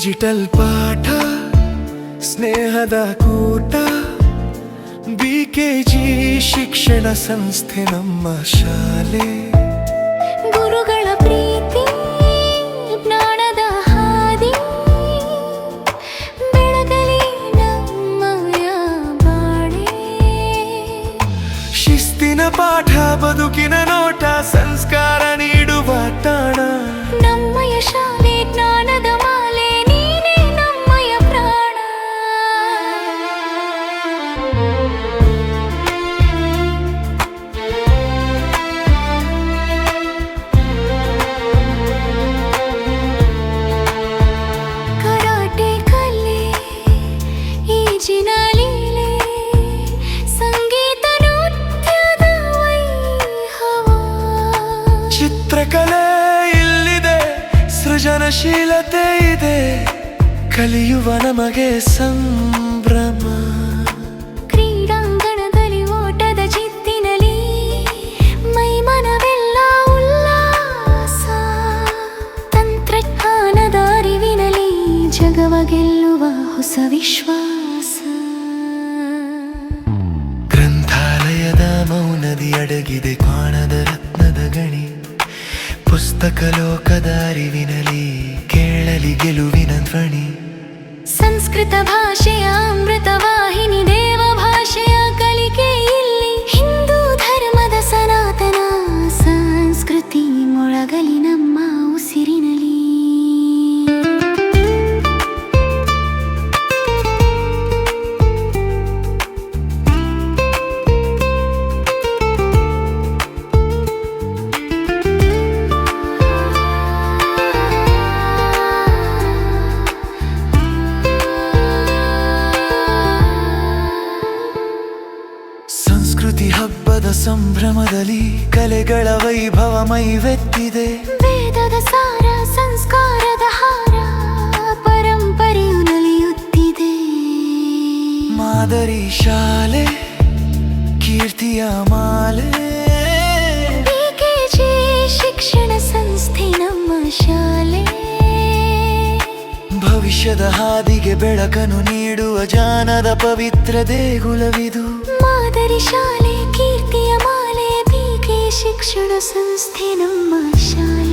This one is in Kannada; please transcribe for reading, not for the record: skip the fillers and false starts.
ಡಿಜಿಟಲ್ ಪಾಠ ಸ್ನೇಹದ ಕೂಟ ಬಿಕೆಜಿ ಶಿಕ್ಷಣ ಸಂಸ್ಥೆ ನಮ್ಮ ಶಾಲೆ. ಗುರುಗಳ ಪ್ರೀತಿ ಜ್ಞಾನದ ಹಾದಿ ಬೆಳಗಲಿ ನಮ್ಮಯ ಬಾಳೆ. ಶಿಸ್ತಿನ ಪಾಠ ಬದುಕಿನ ನೋಟ ಸಂಸ್ಕಾರ ನೀಡುವ ತಾಣ. ನಮ್ಮಯ ಶಾಲೆ ಜ್ಞಾನದ ಮಾಲೆ ನೀನೇ ನಮ್ಮಯ ಪ್ರಾಣ. ಕರಾಟೆ ಕಲೆ ಈಜಿನ ಲೀಲೆ ಸಂಗೀತ ನೃತ್ಯದ ವೈಭವ. ಚಿತ್ರಕಲೆ ಇಲ್ಲಿದೆ ಸೃಜನಶೀಲತೆ ಇದೆ ಕಲಿಯುವ ನಮಗೆ ಸಂಭ್ರಮ. ಕ್ರೀಡಾಂಗಣದಲ್ಲಿ ಓಟದ ಜಿದ್ದಿನಲ್ಲಿ ಮೈಮನವೆಲ್ಲ ಉಲ್ಲಾಸ. ತಂತ್ರಜ್ಞಾನದ ಅರಿವಿನಲ್ಲಿ ಜಗವ ಗೆಲ್ಲುವ ಹೊಸ ವಿಶ್ವಾಸ. ಗ್ರಂಥಾಲಯದ ಮೌನದಿ ಅಡಗಿದೆ ಕಾಣದ ರತ್ನದ ಗಣಿ. ಪುಸ್ತಕ ಲೋಕದ ಅರಿವಿನಲ್ಲಿ ಕೇಳಲಿ ಗೆಲುವಿನ ಧ್ವನಿ. ಸಂಸ್ಕೃತ ಭಾಷೆಯ ಅಮೃತ ವಾಹಿನಿ ದೇವ ಭಾಷೆಯ ಕಲಿಕೆ ಇಲ್ಲಿ. ಹಿಂದೂ ಧರ್ಮದ ಸನಾತನ ಸಂಸ್ಕೃತಿ ಮೊಳಗಲಿ ನಮ್ಮ ಉಸಿರಿನಲ್ಲಿ. ಸಂಸ್ಕೃತಿ ಹಬ್ಬದ ಸಂಭ್ರಮದಲ್ಲಿ ಕಲೆಗಳ ವೈಭವ ಮೈವೆತ್ತಿದೆ. ವೇದದ ಸಾರ ಸಂಸ್ಕಾರದ ಹಾರ ಪರಂಪರೆಯು ನಲಿಯುತ್ತಿದೆ. ಮಾದರಿ ಶಾಲೆ ಕೀರ್ತಿಯ ಮಾಲೆ. ಬಿಕೆಜಿ ಶಿಕ್ಷಣ ಸಂಸ್ಥೆ ನಮ್ಮ ಶಾಲೆ. ಭವಿಷ್ಯದ ಹಾದಿಗೆ ಬೆಳಕನ್ನು ನೀಡುವ ಜಾನದ ಪವಿತ್ರ ದೇಗುಲವಿದು. ಮಾದರಿ ಶಾಲೆ ಕೀರ್ತಿಯ ಮಾಲೆ ಬಿಕೆ ಶಿಕ್ಷಣ ಸಂಸ್ಥೆ ನಮ್ಮ ಶಾಲೆ.